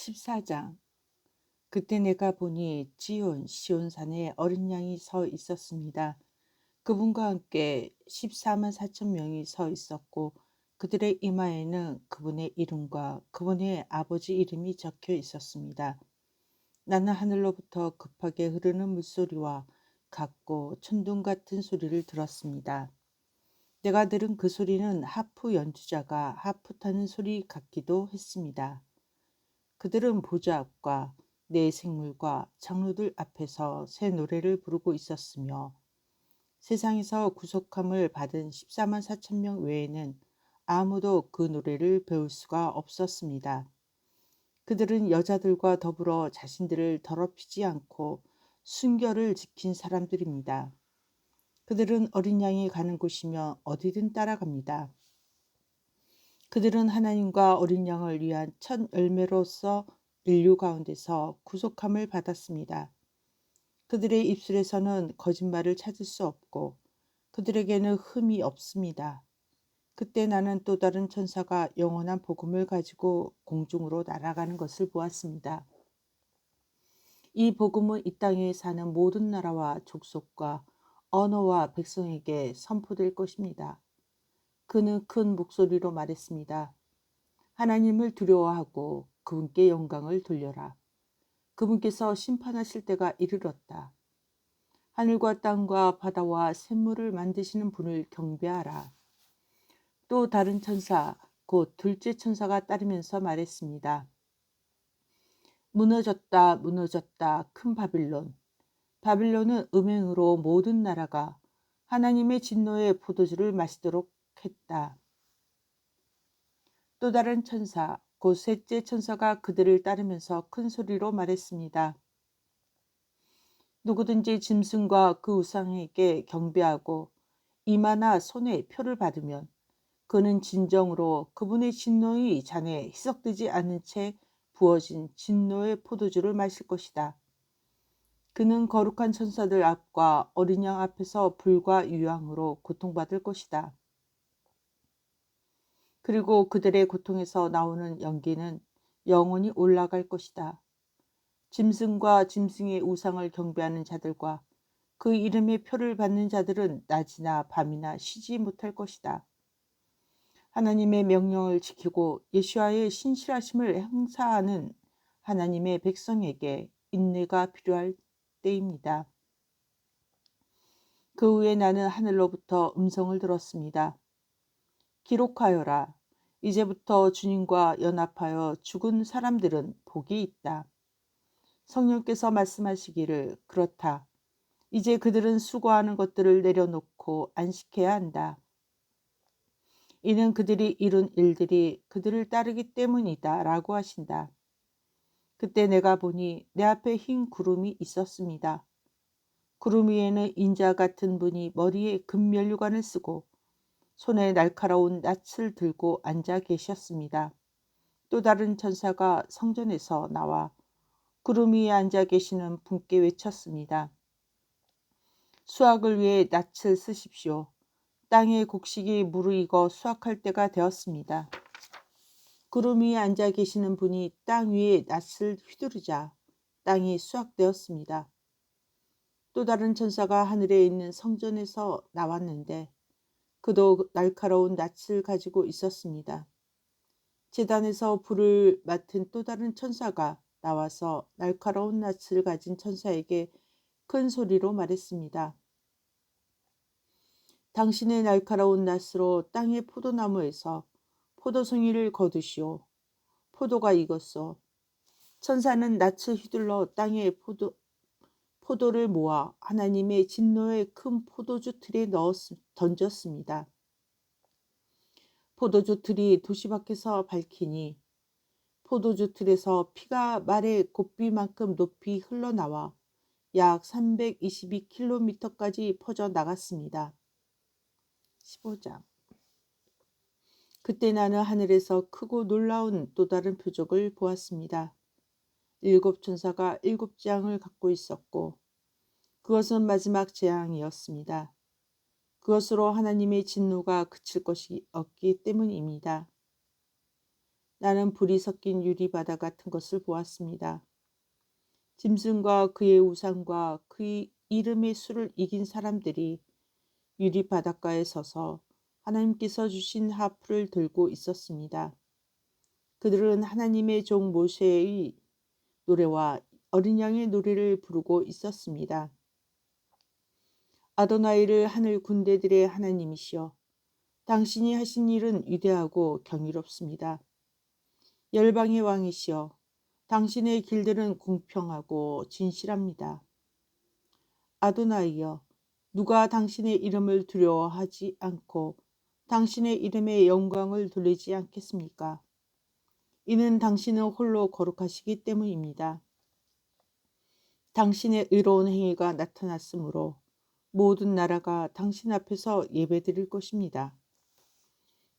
14장. 그때 내가 보니 시온산에 어린 양이 서 있었습니다. 그분과 함께 14만 4천 명이 서 있었고 그들의 이마에는 그분의 이름과 그분의 아버지 이름이 적혀 있었습니다. 나는 하늘로부터 급하게 흐르는 물소리와 같고 천둥 같은 소리를 들었습니다. 내가 들은 그 소리는 하프 연주자가 하프 타는 소리 같기도 했습니다. 그들은 보좌 앞과 네 생물과 장로들 앞에서 새 노래를 부르고 있었으며 세상에서 구속함을 받은 14만 4천 명 외에는 아무도 그 노래를 배울 수가 없었습니다. 그들은 여자들과 더불어 자신들을 더럽히지 않고 순결을 지킨 사람들입니다. 그들은 어린 양이 가는 곳이며 어디든 따라갑니다. 그들은 하나님과 어린 양을 위한 첫 열매로서 인류 가운데서 구속함을 받았습니다. 그들의 입술에서는 거짓말을 찾을 수 없고 그들에게는 흠이 없습니다. 그때 나는 또 다른 천사가 영원한 복음을 가지고 공중으로 날아가는 것을 보았습니다. 이 복음은 이 땅에 사는 모든 나라와 족속과 언어와 백성에게 선포될 것입니다. 그는 큰 목소리로 말했습니다. 하나님을 두려워하고 그분께 영광을 돌려라. 그분께서 심판하실 때가 이르렀다. 하늘과 땅과 바다와 샘물을 만드시는 분을 경배하라. 또 다른 천사, 곧 둘째 천사가 따르면서 말했습니다. 무너졌다, 무너졌다, 큰 바빌론. 바빌론은 음행으로 모든 나라가 하나님의 진노의 포도주를 마시도록 했다. 또 다른 천사, 곧 셋째 천사가 그들을 따르면서 큰 소리로 말했습니다. 누구든지 짐승과 그 우상에게 경배하고 이마나 손에 표를 받으면 그는 진정으로 그분의 진노의 잔에 희석되지 않은 채 부어진 진노의 포도주를 마실 것이다. 그는 거룩한 천사들 앞과 어린 양 앞에서 불과 유황으로 고통받을 것이다. 그리고 그들의 고통에서 나오는 연기는 영원히 올라갈 것이다. 짐승과 짐승의 우상을 경배하는 자들과 그 이름의 표를 받는 자들은 낮이나 밤이나 쉬지 못할 것이다. 하나님의 명령을 지키고 예수와의 신실하심을 행사하는 하나님의 백성에게 인내가 필요할 때입니다. 그 후에 나는 하늘로부터 음성을 들었습니다. 기록하여라. 이제부터 주님과 연합하여 죽은 사람들은 복이 있다. 성령께서 말씀하시기를 그렇다. 이제 그들은 수고하는 것들을 내려놓고 안식해야 한다. 이는 그들이 이룬 일들이 그들을 따르기 때문이다 라고 하신다. 그때 내가 보니 내 앞에 흰 구름이 있었습니다. 구름 위에는 인자 같은 분이 머리에 금면류관을 쓰고 손에 날카로운 낫을 들고 앉아 계셨습니다. 또 다른 천사가 성전에서 나와 구름 위에 앉아 계시는 분께 외쳤습니다. 수확을 위해 낫을 쓰십시오. 땅의 곡식이 무르익어 수확할 때가 되었습니다. 구름 위에 앉아 계시는 분이 땅 위에 낫을 휘두르자 땅이 수확되었습니다. 또 다른 천사가 하늘에 있는 성전에서 나왔는데 그도 날카로운 낫을 가지고 있었습니다. 제단에서 불을 맡은 또 다른 천사가 나와서 날카로운 낫을 가진 천사에게 큰 소리로 말했습니다. 당신의 날카로운 낫으로 땅의 포도나무에서 포도송이를 거두시오. 포도가 익었소. 천사는 낫을 휘둘러 땅에 포도를 모아 하나님의 진노의 큰 포도주 틀에 던졌습니다. 포도주 틀이 도시 밖에서 밝히니 포도주 틀에서 피가 말의 곱비만큼 높이 흘러나와 약 322km까지 퍼져 나갔습니다. 15장. 그때 나는 하늘에서 크고 놀라운 또 다른 표적을 보았습니다. 7천사가 7재앙을 갖고 있었고 그것은 마지막 재앙이었습니다. 그것으로 하나님의 진노가 그칠 것이 없기 때문입니다. 나는 불이 섞인 유리바다 같은 것을 보았습니다. 짐승과 그의 우상과 그의 이름의 수를 이긴 사람들이 유리 바닷가에 서서 하나님께서 주신 하프를 들고 있었습니다. 그들은 하나님의 종 모세의 노래와 어린 양의 노래를 부르고 있었습니다. 아도나이를 하늘 군대들의 하나님이시여, 당신이 하신 일은 위대하고 경이롭습니다. 열방의 왕이시여, 당신의 길들은 공평하고 진실합니다. 아도나이여, 누가 당신의 이름을 두려워하지 않고 당신의 이름에 영광을 돌리지 않겠습니까? 이는 당신은 홀로 거룩하시기 때문입니다. 당신의 의로운 행위가 나타났으므로 모든 나라가 당신 앞에서 예배드릴 것입니다.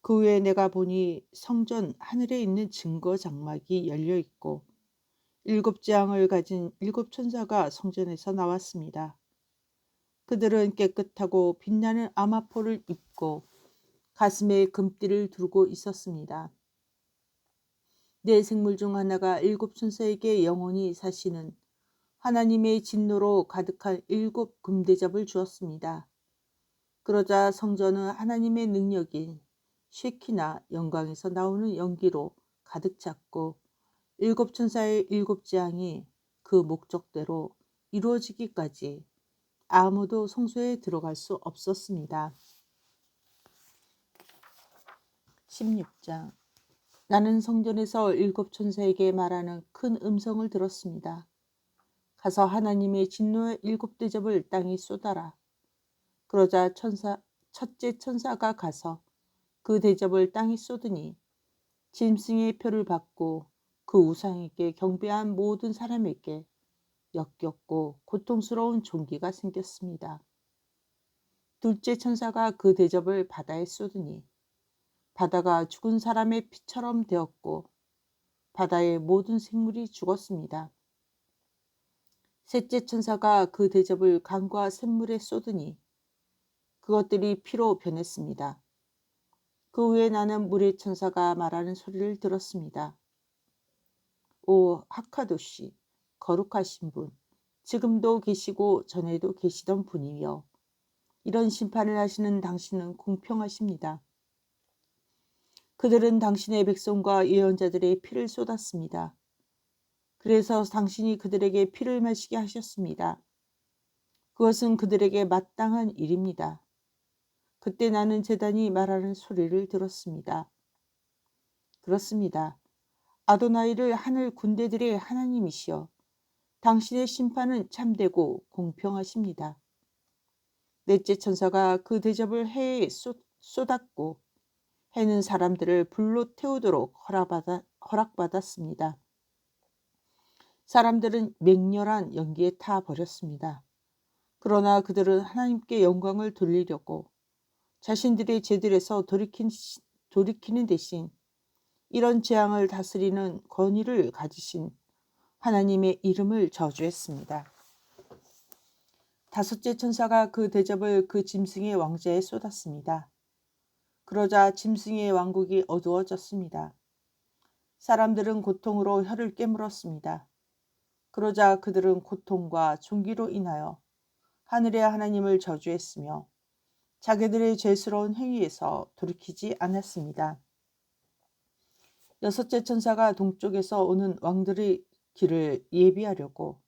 그 후에 내가 보니 성전 하늘에 있는 증거 장막이 열려 있고 7재앙을 가진 7천사가 성전에서 나왔습니다. 그들은 깨끗하고 빛나는 아마포를 입고 가슴에 금띠를 두르고 있었습니다. 네 생물 중 하나가 7천사에게 영원히 사시는 하나님의 진노로 가득한 7금대접을 주었습니다. 그러자 성전은 하나님의 능력인 쉐키나 영광에서 나오는 연기로 가득 찼고 7천사의 7재앙이 그 목적대로 이루어지기까지 아무도 성소에 들어갈 수 없었습니다. 16장. 나는 성전에서 7천사에게 말하는 큰 음성을 들었습니다. 가서 하나님의 진노의 7대접을 땅에 쏟아라. 그러자 첫째 천사가 가서 그 대접을 땅에 쏟으니 짐승의 표를 받고 그 우상에게 경배한 모든 사람에게 역겹고 고통스러운 종기가 생겼습니다. 둘째 천사가 그 대접을 바다에 쏟으니 바다가 죽은 사람의 피처럼 되었고 바다의 모든 생물이 죽었습니다. 셋째 천사가 그 대접을 강과 샘물에 쏟으니 그것들이 피로 변했습니다. 그 후에 나는 물의 천사가 말하는 소리를 들었습니다. 오 하카도시, 거룩하신 분, 지금도 계시고 전에도 계시던 분이여, 이런 심판을 하시는 당신은 공평하십니다. 그들은 당신의 백성과 예언자들의 피를 쏟았습니다. 그래서 당신이 그들에게 피를 마시게 하셨습니다. 그것은 그들에게 마땅한 일입니다. 그때 나는 제단이 말하는 소리를 들었습니다. 그렇습니다. 아도나이를 하늘 군대들의 하나님이시여, 당신의 심판은 참되고 공평하십니다. 넷째 천사가 그 대접을 해에 쏟았고 해는 사람들을 불로 태우도록 허락받았습니다. 사람들은 맹렬한 연기에 타 버렸습니다. 그러나 그들은 하나님께 영광을 돌리려고 자신들의 죄들에서 돌이키는 대신 이런 재앙을 다스리는 권위를 가지신 하나님의 이름을 저주했습니다. 다섯째 천사가 그 대접을 그 짐승의 왕자에 쏟았습니다. 그러자 짐승의 왕국이 어두워졌습니다. 사람들은 고통으로 혀를 깨물었습니다. 그러자 그들은 고통과 종기로 인하여 하늘의 하나님을 저주했으며 자기들의 죄스러운 행위에서 돌이키지 않았습니다. 여섯째 천사가 동쪽에서 오는 왕들의 길을 예비하려고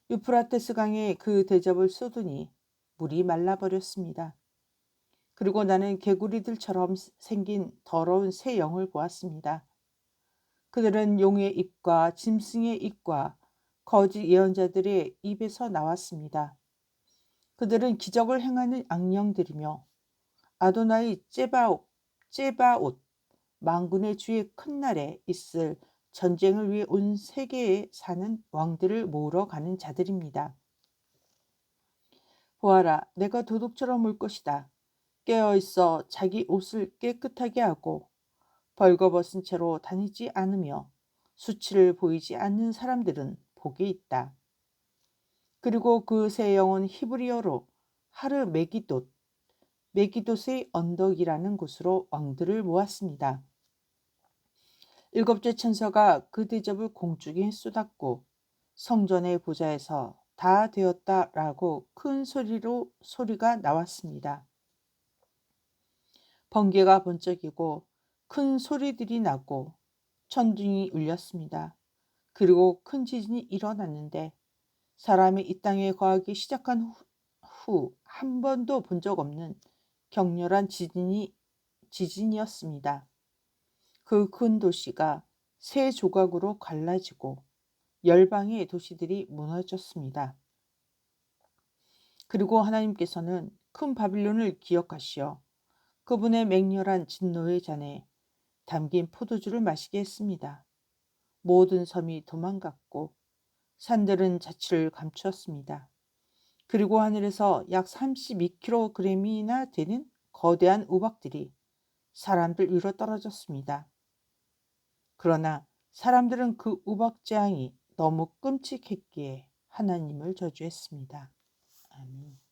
유프라테스 강에 그 대접을 쏟으니 물이 말라버렸습니다. 그리고 나는 개구리들처럼 생긴 더러운 새 영을 보았습니다. 그들은 용의 입과 짐승의 입과 거짓 예언자들의 입에서 나왔습니다. 그들은 기적을 행하는 악령들이며 아도나이 째바옷 만군의 주의 큰 날에 있을 전쟁을 위해 온 세계에 사는 왕들을 모으러 가는 자들입니다. 보아라, 내가 도둑처럼 올 것이다. 깨어있어 자기 옷을 깨끗하게 하고 벌거벗은 채로 다니지 않으며 수치를 보이지 않는 사람들은 복이 있다. 그리고 그 새 영은 히브리어로 하르 메기돗의 언덕이라는 곳으로 왕들을 모았습니다. 일곱째 천사가 그 대접을 공중에 쏟았고 성전의 보좌에서 다 되었다라고 큰 소리가 나왔습니다. 번개가 번쩍이고 큰 소리들이 나고 천둥이 울렸습니다. 그리고 큰 지진이 일어났는데 사람이 이 땅에 거하기 시작한 후 한 번도 본 적 없는 격렬한 지진이었습니다. 그 큰 도시가 세 조각으로 갈라지고 열방의 도시들이 무너졌습니다. 그리고 하나님께서는 큰 바빌론을 기억하시어 그분의 맹렬한 진노의 잔에 담긴 포도주를 마시게 했습니다. 모든 섬이 도망갔고 산들은 자취를 감추었습니다. 그리고 하늘에서 약 32kg이나 되는 거대한 우박들이 사람들 위로 떨어졌습니다. 그러나 사람들은 그 우박 재앙이 너무 끔찍했기에 하나님을 저주했습니다. 아멘.